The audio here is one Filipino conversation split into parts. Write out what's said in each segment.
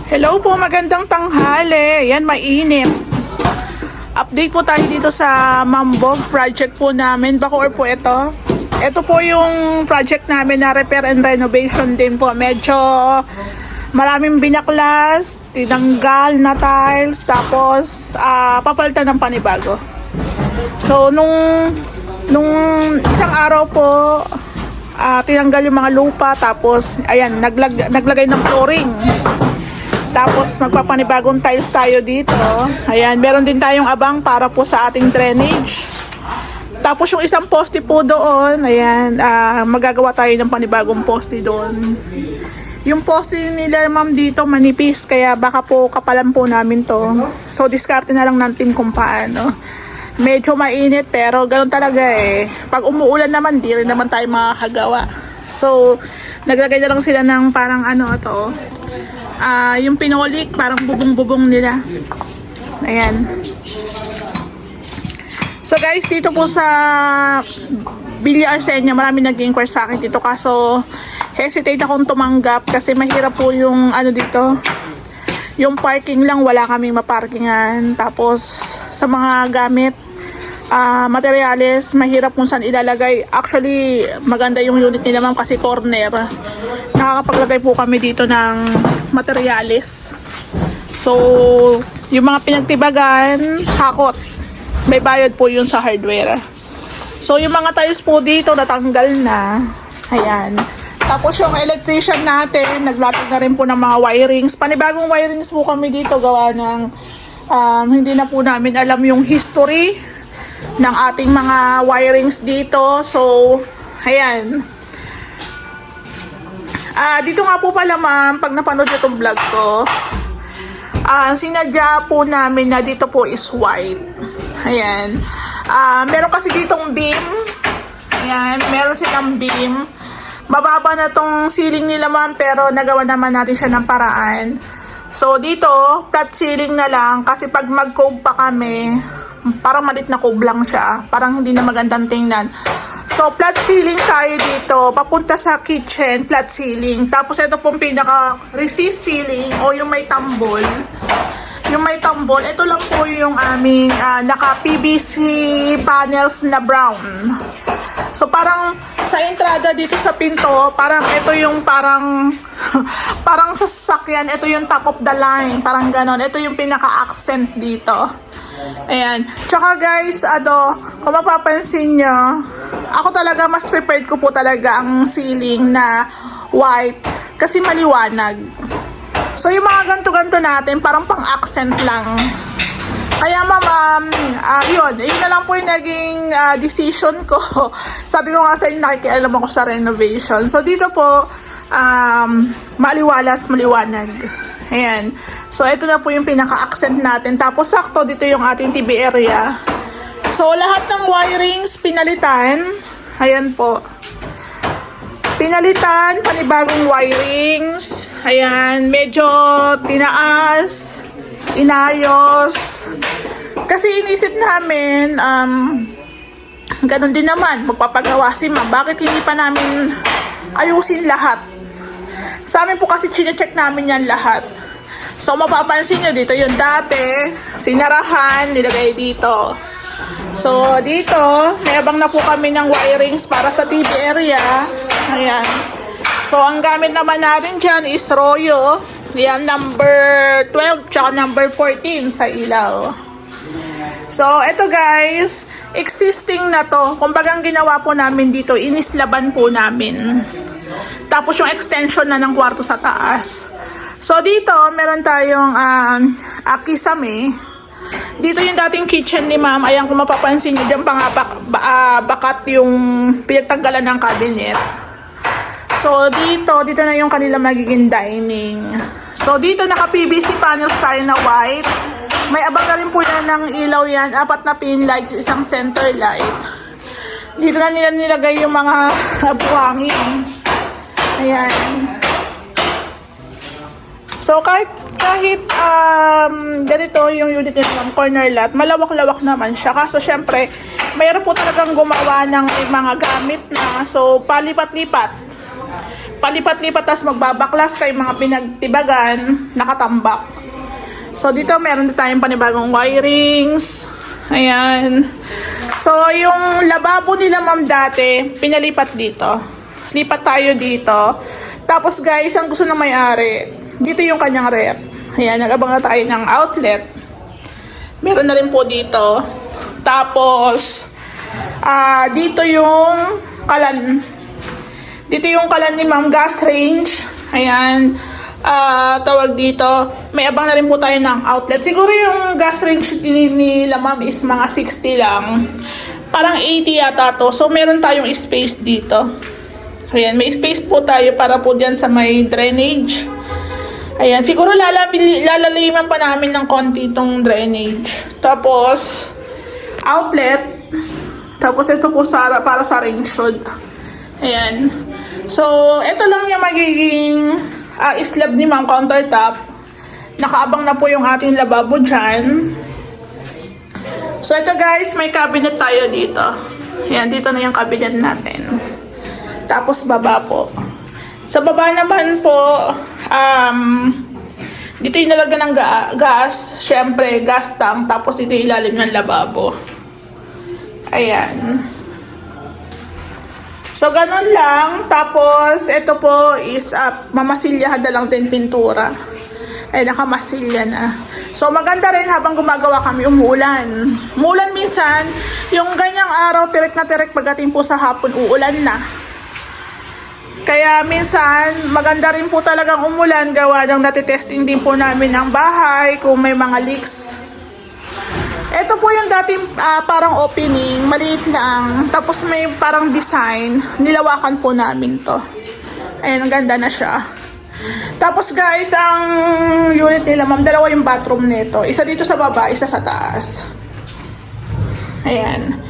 Hello po, magandang tanghali. Yan, mainit. Update po tayo dito sa Mambog project po namin. Bacoor po ito. Ito po yung project namin na repair and renovation din po. Medyo maraming binaklas, tinanggal na tiles, tapos papalitan ng panibago. So, nung isang araw po, tinanggal yung mga lupa, tapos, ayan, naglagay ng flooring. Tapos magpapanibagong tiles tayo dito. Ayan, meron din tayong abang para po sa ating drainage. Tapos yung isang poste po doon, ayan, magagawa tayo ng panibagong poste doon. Yung poste nila ma'am dito manipis, kaya baka po kapalan po namin to. So diskarte na lang ng team kung paano. Medyo mainit pero ganoon talaga eh. Pag umuulan naman, di rin naman tayo makakagawa. So naglagay na lang sila ng parang ano to. Yung pinolik, parang bubong-bubong nila. Ayan. So guys, dito po sa Billy Arsenia, marami nag-inquire sa akin dito. Kaso, hesitate akong tumanggap kasi mahirap po yung ano dito. Yung parking lang, wala kaming maparkingan. Tapos, sa mga gamit, materyales, mahirap kung saan ilalagay. Actually, maganda yung unit nila ma'am kasi corner. Nakakapaglagay po kami dito ng materyales. So, yung mga pinagtibagan, hakot. May bayad po yun sa hardware. So, yung mga tiles po dito, natanggal na. Ayan. Tapos yung electrician natin, naglapit na rin po ng mga wirings. Panibagong wirings po kami dito, gawa ng hindi na po namin alam yung history ng ating mga wirings dito. So, ayan. Dito nga po pala ma'am, pag napanood nyo itong vlog ko, sinadya po namin na dito po is white. Ayan. Meron kasi ditong beam. Ayan, meron silang beam. Mababa na tong ceiling nila ma'am, pero nagawa naman natin siya ng paraan. So, dito, flat ceiling na lang, kasi pag mag-cove pa kami, parang malit na cove lang siya. Parang hindi na magandang tingnan. So, flat ceiling tayo dito. Papunta sa kitchen, flat ceiling. Tapos, ito pong pinaka-resist ceiling o yung may tambol. Yung may tambol, ito lang po yung aming naka-PVC panels na brown. So, parang sa entrada dito sa pinto, parang ito yung parang sa sasakyan, ito yung top of the line. Parang ganon. Ito yung pinaka-accent dito. Ayan. Tsaka guys, kung mapapansin nyo, ako talaga mas prepared ko po talaga ang ceiling na white kasi maliwanag. So yung mga ganto-ganto natin, parang pang-accent lang. Kaya ma'am, yun na lang po yung naging decision ko. Sabi ko nga sa inyo, nakikialam ako sa renovation. So dito po, maliwanag. Ayan. So, ito na po yung pinaka-accent natin. Tapos, sakto, dito yung ating TV area. So, lahat ng wirings pinalitan. Ayan po. Pinalitan, panibagong wirings. Ayan, medyo tinaas, inayos. Kasi inisip namin, ganun din naman, magpapagawa si ma'am. Bakit hindi pa namin ayusin lahat? Sa amin po kasi chine-check namin yan lahat. So, mapapansin nyo dito yung dati, sinarahan, nilagay dito. So, dito, may abang na po kami ng wirings para sa TV area. Ayan. So, ang gamit naman natin dyan is Royo. Yan, number 12, tsaka number 14 sa ilaw. So, eto guys, existing na to. Kumbaga, ang ginawa po namin dito, inislaban po namin. Tapos yung extension na ng kwarto sa taas. So dito, meron tayong kisame. Dito yung dating kitchen ni ma'am. Ayan, kung mapapansin nyo, dyan pa nga bakat yung pinagtanggalan ng cabinet. So dito na yung kanila magiging dining. So dito naka-PVC panels tayo na white. May abang na rin po yan ng ilaw yan. 4 na pin lights, isang center light. Dito na nila nilagay yung mga buhangin. Ayan. So, kahit ganito yung unit ng corner lot, malawak-lawak naman siya. Kaso, syempre, mayroon po talagang gumawa ng mga gamit na. So, palipat-lipat. palipat-lipat tas magbabaklas kay mga pinagtibagan, nakatambak. So, dito meron din tayong panibagong wirings. Ayan. So, yung lababo nila ma'am dati, pinalipat dito. Lipat tayo dito. Tapos guys, ang gusto ng may-ari, dito yung kanyang rep. Ayan, nag-abang na tayo ng outlet. Meron na rin po dito. Tapos, dito yung kalan. Dito yung kalan ni ma'am, gas range. Ayan. Tawag dito, may abang na rin po tayo ng outlet. Siguro yung gas range nila ma'am is mga 60 lang. Parang 80 yata to. So, meron tayong space dito. Ayan, may space po tayo para po dyan sa may drainage. Ayan, siguro lalaliman pa namin ng konti itong drainage. Tapos, outlet. Tapos, ito po para sa range hood. Ayan. So, ito lang yung magiging slab ni ma'am, countertop. Nakaabang na po yung ating lababo dyan. So, ito guys, may cabinet tayo dito. Ayan, dito na yung cabinet natin. Tapos, baba po. Sa baba naman po, dito yung nalagyan ng gas. Syempre, gas tank. Tapos, dito yung ilalim ng lababo. Ayan. So, ganun lang. Tapos, ito po is mamasilyahan na lang din pintura. Ay, nakamasilya na. So, maganda rin habang gumagawa kami, umuulan. Umuulan minsan, yung ganyang araw, tirik na tirik, pagdating po sa hapon, uulan na. Kaya minsan, maganda rin po talagang umulan, gawa ng natitesting din po namin ang bahay, kung may mga leaks. Ito po yung dating parang opening, maliit lang. Tapos may parang design. Nilawakan po namin to. Ayan, ang ganda na siya. Tapos guys, ang unit nila, ma'am, dalawa yung bathroom nito. Isa dito sa baba, isa sa taas. Ayan.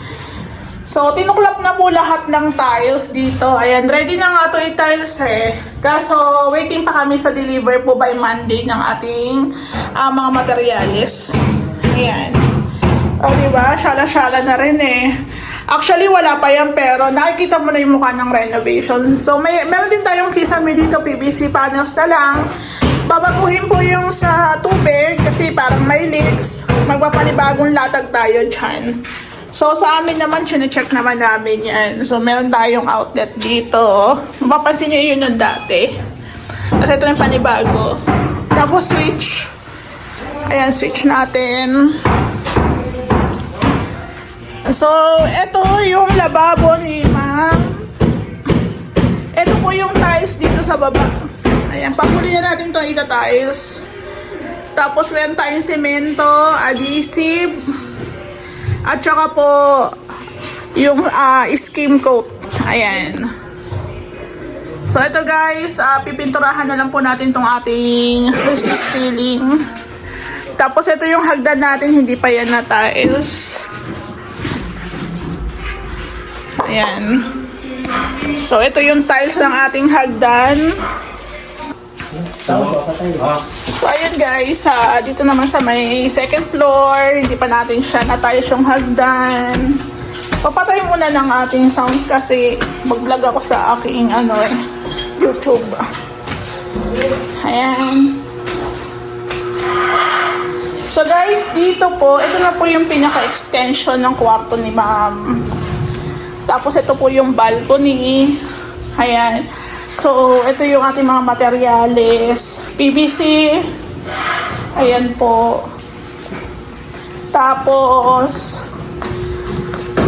So, tinuklap na po lahat ng tiles dito. Ayan, ready na nga to i-tiles eh. Kaso, waiting pa kami sa deliver po by Monday ng ating mga materyales. Ayan. O, diba? Syala-syala na rin eh. Actually, wala pa yan, pero nakikita mo na yung mukha ng renovation. So, meron din tayong kisame dito, PVC panels na lang. Babaguhin po yung sa tubig, kasi parang may leaks. Magpapanibagong latag tayo dyan. So, sa amin naman, chinecheck naman namin yan. So, meron tayong outlet dito. Mapapansin nyo yun yung dati. Kasi ito yung panibago. Tapos, switch. Ayan, switch natin. So, ito yung lababo ni ma'am. Ito po yung tiles dito sa baba. Ayan, paghuli na natin itong ita-tiles. Tapos, meron tayong semento, adhesive, at saka po yung skim coat. Ayan. So, ito guys, pipinturahan na lang po natin itong ating resist ceiling. Tapos, ito yung hagdan natin, hindi pa yan na tiles. Ayan. So, ito yung tiles ng ating hagdan. So, ayun guys. Dito naman sa may second floor. Hindi pa natin siya na-tiles yung hagdan. Papatay muna ng ating sounds kasi mag-vlog ako sa aking YouTube. Ayan. So, guys, dito po, ito na po yung pinaka-extension ng kwarto ni ma'am. Tapos, ito po yung balcony. Ayan. So, ito yung ating mga materyales. PVC. Ayan po. Tapos,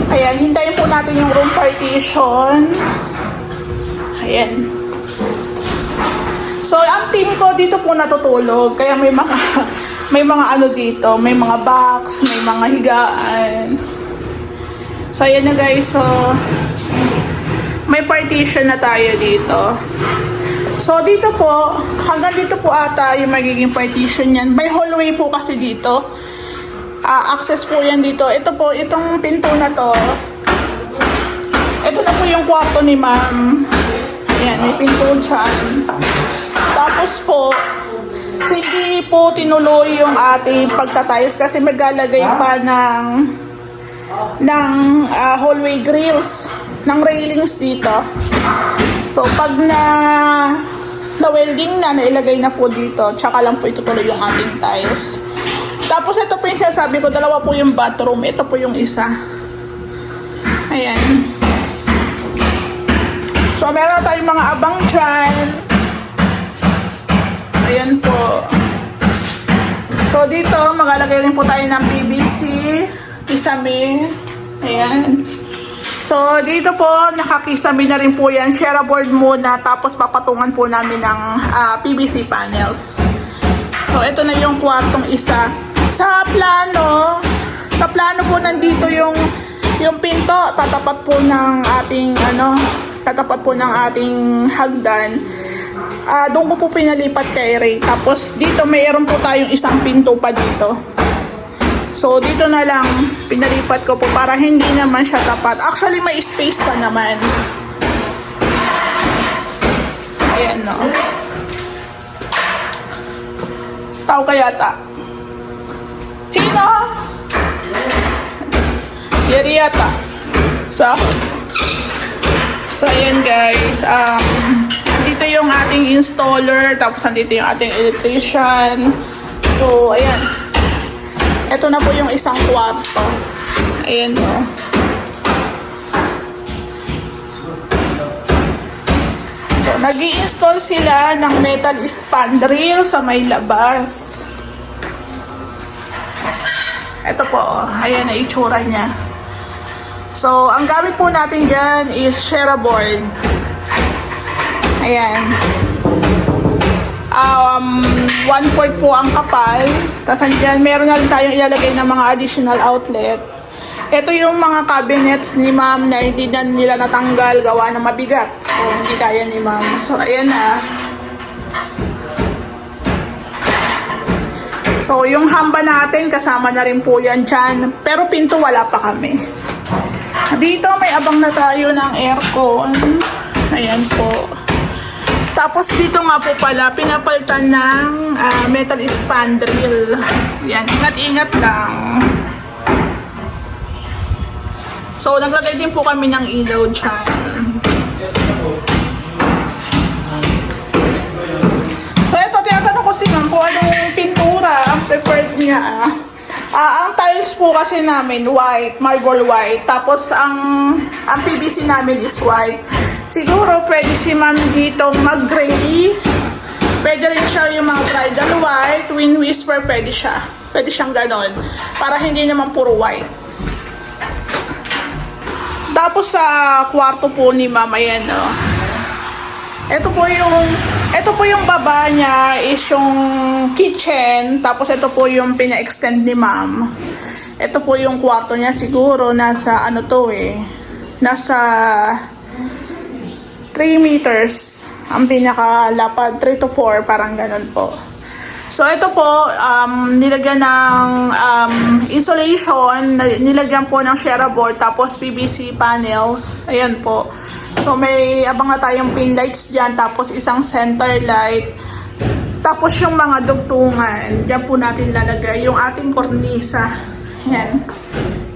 ayan. Hintayin po natin yung room partition. Ayan. So, ang team ko dito po natutulog. Kaya may mga ano dito. May mga box, may mga higaan. So, ayan na guys. So, may partition na tayo dito. So, dito po, hanggang dito po ata yung magiging partition yan. May hallway po kasi dito. Access po yan dito. Ito po, itong pinto na to. Ito na po yung kwarto ni ma'am. Ayan, may pinto dyan. Tapos po, hindi po tinuloy yung ating pagtatayos kasi maglalagay pa ng hallway grills, ng railings dito. So, pag na-welding na, nailagay na po dito, tsaka lang po itutuloy yung ating tiles. Tapos, ito po yung sinasabi ko, dalawa po yung bathroom. Ito po yung isa. Ayan. So, meron tayong mga abang dyan. Ayan po. So, dito, maglalagay rin po tayo ng PVC, kisame. Ayan. So, dito po, nakakisame na rin po yan. Share board muna, tapos papatungan po namin ng PVC panels. So, ito na yung kwartong isa. Sa plano po nandito yung pinto, tatapat po ng ating hagdan. Doon ko po pinalipat kay Ray. Tapos dito mayroon po tayong isang pinto pa dito. So dito na lang pinalipat ko po para hindi naman siya tapat. Actually may space pa naman. Ayan no. Tao kaya ta? Sino? Yari yata. So ayan guys. Dito yung ating installer, tapos nandito yung ating electrician. So, ayan. Ito na po yung isang kwarto. Ayan o. So, nag-i-install sila ng metal spandrel sa may labas. Ito po, ayan na itsura niya. So, ang gamit po natin dyan is share board. Ayan. 1/4 po ang kapal. Tapos andyan, meron na rin tayong ilalagay ng mga additional outlet. Ito yung mga cabinets ni ma'am na hindi na nila natanggal, gawa na mabigat. So, hindi kaya ni ma'am. So, ayan na. So, yung hamba natin, kasama na rin po yan dyan. Pero pinto, wala pa kami. Dito, may abang na tayo ng aircon. Ayan po. Tapos dito nga po pala, pinapalitan ng metal spandrel. Yan, ingat-ingat lang. So, naglagay din po kami ng ilaw dyan. So, ito, tinatanong ko si ma'am kung anong pintura ang preferred niya. Ang tiles po kasi namin, white, marble white. Tapos, ang PVC namin is white. Siguro, pwede si ma'am dito mag-gray. Pwede rin siya yung mga bridal white, wind whisper, pwede siya. Pwede siyang ganon. Para hindi naman puro white. Tapos, sa kwarto po ni ma'am, ayan, no. Ito po yung baba niya is yung kitchen. Tapos ito po yung pina-extend ni ma'am. Ito po yung kwarto niya siguro nasa nasa 3 meters ang pinakalapad, 3 to 4 parang ganun po. So ito po nilagyan ng insulation, nilagyan po ng share board tapos PVC panels. Ayan po. So may abang na tayong pin lights dyan, tapos isang center light, tapos yung mga dugtungan dyan po natin lalagay yung ating kornisa. Yan,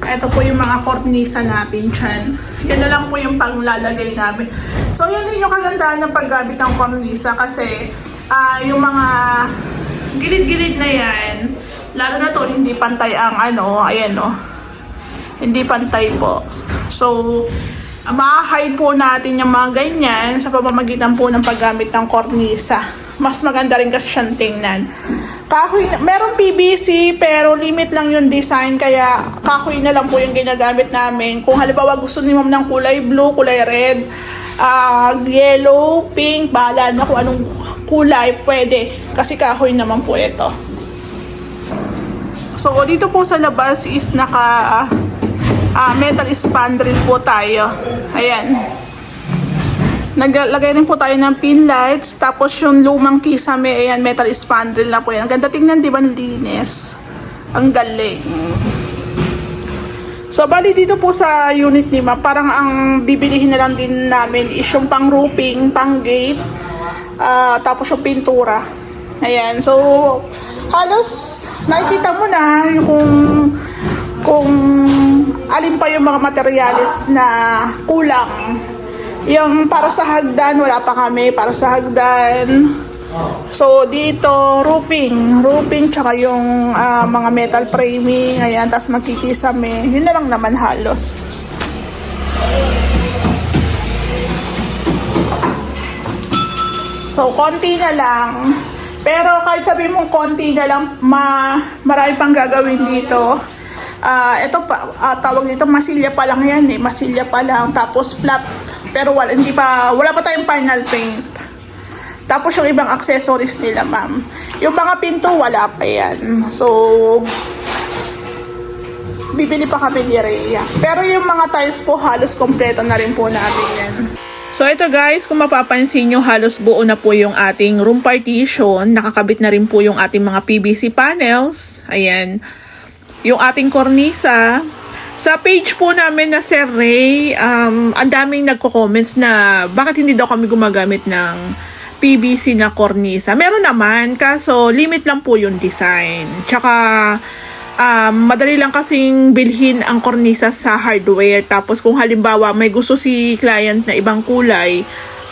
ito po yung mga kornisa natin dyan. Yan na lang po yung panglalagay namin. So yan din yung kagandahan ng paggamit ng kornisa, kasi yung mga gilid-gilid na yan, lalo na to hindi pantay ang ayan o, hindi pantay po. So ma-hide po natin yung mga ganyan sa pamamagitan po ng paggamit ng kornisa. Mas maganda rin kasi siyang tingnan. Kahoy, meron PVC pero limit lang yung design, kaya kahoy na lang po yung ginagamit namin. Kung halimbawa gusto ni ma'am ng kulay blue, kulay red, yellow, pink, bahala na kung anong kulay, pwede. Kasi kahoy naman po ito. So dito po sa labas is naka metal spandrel po tayo. Ayan. Naglagay rin po tayo ng pin lights. Tapos yung lumang kisame, ayan, metal spandrel na po yan. Ganda tingnan, di ba? Linis. Ang galing. So, bali dito po sa unit ni ma'am, parang ang bibilihin na lang din namin is yung pang roofing, pang gate, tapos yung pintura. Ayan. So, halos nakikita mo na kung alin pa yung mga materials na kulang Yung para sa hagdan, wala pa kami para sa hagdan. So, dito, roofing, tsaka yung mga metal framing, ayan, tapos magkikisame. Yun na lang naman halos. So, konti na lang. Pero kahit sabi mong konti na lang, marami pang gagawin dito. Ito pa, tawag dito, masilya pa lang yan eh. Masilya pa lang, tapos flat. Pero wala pa tayong final paint. Tapos yung ibang accessories nila, ma'am. Yung mga pinto, wala pa yan. So, bibili pa kami ni Rhea. Pero yung mga tiles po, halos kompleto na rin po namin yan. So, ito guys, kung mapapansin nyo, halos buo na po yung ating room partition. Nakakabit na rin po yung ating mga PVC panels. Ayan. Yung ating kornisa. Sa page po namin na Sir Ray, ang daming nagko-comments na bakit hindi daw kami gumagamit ng PVC na kornisa. Meron naman, kaso limit lang po yung design. Tsaka, madali lang kasing bilhin ang kornisa sa hardware. Tapos kung halimbawa may gusto si client na ibang kulay,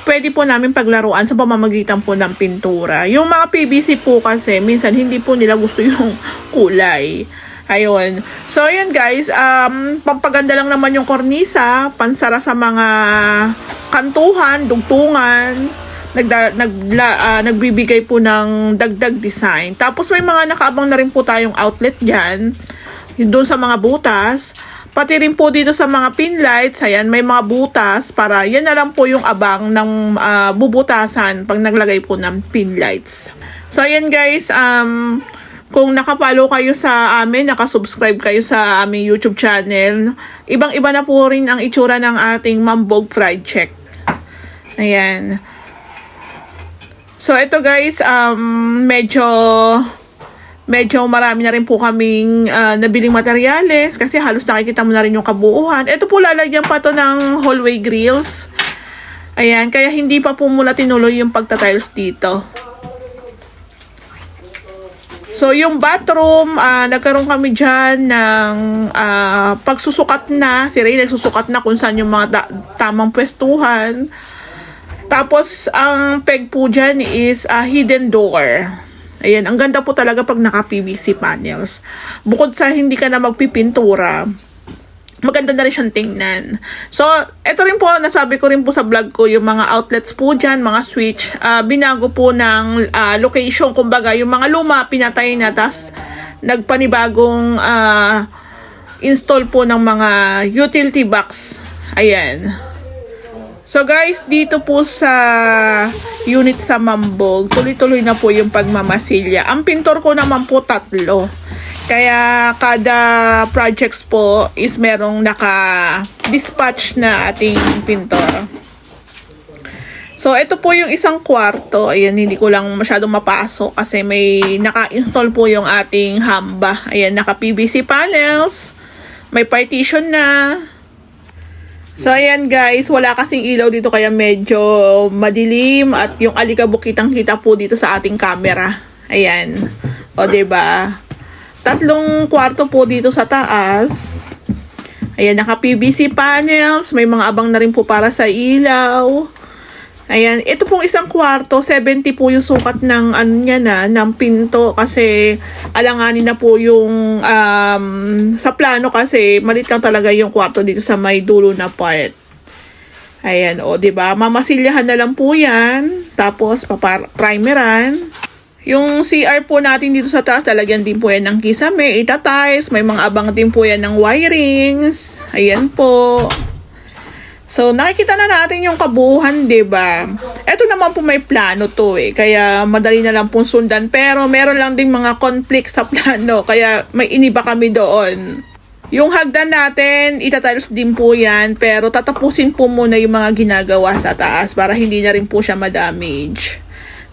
pwede po namin paglaruan sa pamamagitan po ng pintura. Yung mga PVC po kasi, minsan hindi po nila gusto yung kulay. Ayun. So, ayan guys, pampaganda lang naman yung kornisa, pansara sa mga kantuhan, dugtungan, nagbibigay po ng dagdag design. Tapos may mga nakaabang na rin po tayong outlet dyan, doon sa mga butas. Pati rin po dito sa mga pin lights, ayan, may mga butas para yan na lang po yung abang ng bubutasan pag naglagay po ng pin lights. So, ayan guys, kung nakapalo kayo sa amin, nakasubscribe kayo sa aming YouTube channel, ibang-iba na po rin ang itsura ng ating Mambog Fried Check. Ayan. So, ito guys, medyo marami na rin po kaming nabiling materyales kasi halos nakikita mo na rin yung kabuuan. Ito po, lalagyan pa to ng hallway grills. Ayan, kaya hindi pa po muna tinuloy yung pagtatiles dito. So, yung bathroom, nagkaroon kami dyan ng pagsusukat na. Si Ray nagsusukat na kung saan yung mga tamang pwestuhan. Tapos, ang peg po dyan is hidden door. Ayan, ang ganda po talaga pag naka-PVC panels. Bukod sa hindi ka na magpipintura, maganda na rin siyang tingnan. So, ito rin po, nasabi ko rin po sa vlog ko, yung mga outlets po dyan, mga switch, binago po ng location, kumbaga, yung mga luma, pinatay na, tas nagpanibagong install po ng mga utility box. Ayan. So, guys, dito po sa unit sa Mambog, tuloy-tuloy na po yung pagmamasilya. Ang pintor ko naman po 3. Kaya kada projects po is merong naka-dispatch na ating pintor. So, ito po yung isang kwarto. Ayan, hindi ko lang masyadong mapasok kasi may naka-install po yung ating hamba. Ayan, naka-PVC panels. May partition na. So, ayan guys, wala kasing ilaw dito kaya medyo madilim at yung alikabok kitang-kita po dito sa ating camera. Ayan. O, diba? 3 kwarto po dito sa taas. Ayan, naka-PVC panels. May mga abang na rin po para sa ilaw. Ayan, ito pong isang kwarto, 70 po yung sukat ng ng pinto kasi alanganin na po yung sa plano kasi malit lang talaga yung kwarto dito sa may dulo na part. Ayan, o, diba? Mamasilyahan na lang po yan. Tapos, primeran. Yung CR po natin dito sa taas, talagyan din po yan ng kisame, itatiles, may mga abang din po yan ng wirings. Ayan po. So, nakikita na natin yung kabuuan, diba? Ito naman po may plano to eh, kaya madali na lang pong sundan. Pero meron lang din mga conflict sa plano, kaya may iniba kami doon. Yung hagdan natin, itatiles din po yan, pero tatapusin po muna yung mga ginagawa sa taas para hindi na rin po siya ma-damage.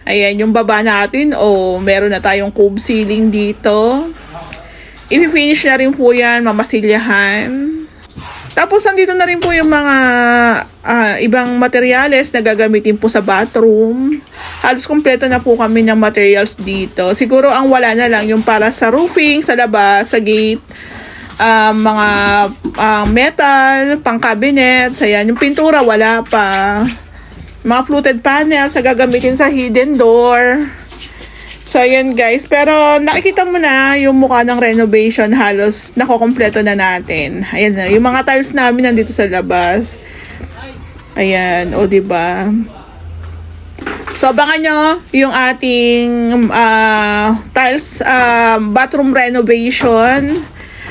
Ayan, yung baba natin, meron na tayong cube ceiling dito. I-finish na rin po yan, mamasilyahan. Tapos, nandito na rin po yung mga ibang materyales na gagamitin po sa bathroom. Halos kompleto na po kami ng materials dito. Siguro, ang wala na lang yung para sa roofing, sa labas, sa gate. mga metal, pang cabinets, ayan. Yung pintura, wala pa. Mga fluted panels, sa gagamitin sa hidden door. So, ayan guys. Pero, nakikita mo na yung mukha ng renovation, halos nakokompleto na natin. Ayan na, yung mga tiles namin nandito sa labas. Ayan, o diba? So, abangan nyo yung ating tiles bathroom renovation.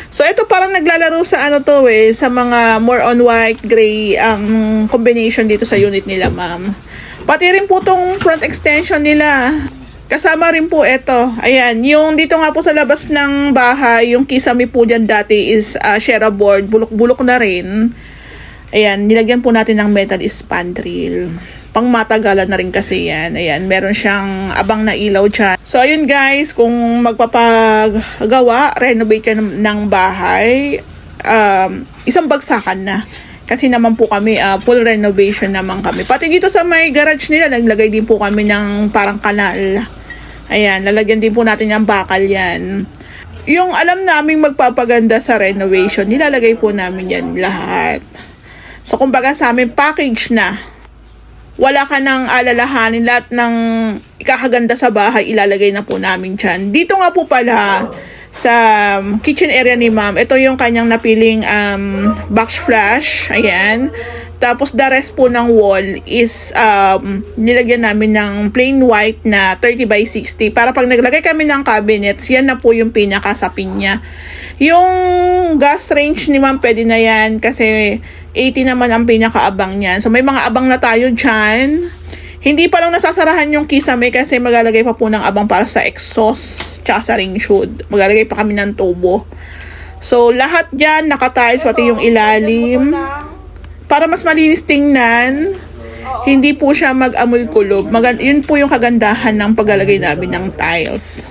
So, ito parang naglalaro sa ano to sa mga more on white, gray ang combination dito sa unit nila, ma'am. Pati rin po tong front extension nila. Kasama rin po ito. Ayan, yung dito nga po sa labas ng bahay, yung kisame po dyan dati is Shera board. Bulok-bulok na rin. Ayan, nilagyan po natin ng metal spandrel. Pang matagalan na rin kasi yan. Ayan, meron siyang abang na ilaw dyan. So, ayun guys, kung magpapagawa, renovate ka ng bahay, isang bagsakan na. Kasi naman po kami, full renovation naman kami. Pati dito sa may garage nila, naglagay din po kami ng parang kanal. Ayan, lalagyan din po natin ng bakal yan. Yung alam naming magpapaganda sa renovation, nilalagay po namin yan lahat. So, kumbaga sa amin, package na. Wala ka nang alalahanin, lahat ng ikakaganda sa bahay, ilalagay na po namin dyan. Dito nga po pala, sa kitchen area ni ma'am, ito yung kanyang napiling backsplash. Ayan. Tapos the rest po ng wall is nilagyan namin ng plain white na 30 by 60. Para pag naglagay kami ng cabinets, yan na po yung pinakasapin niya. Yung gas range ni ma'am, pwede na yan kasi 80 naman ang pinakaabang niyan. So may mga abang na tayo dyan. Hindi pa lang nasasarahan yung kisame kasi maglalagay pa po ng abang para sa exhaust tsaka sa ring shoot. Maglalagay pa kami ng tubo. So lahat dyan nakatiles, pati yung ilalim. Para mas malinis tingnan, hindi po siya mag-amoy kulob. Yun po yung kagandahan ng paglalagay namin ng tiles.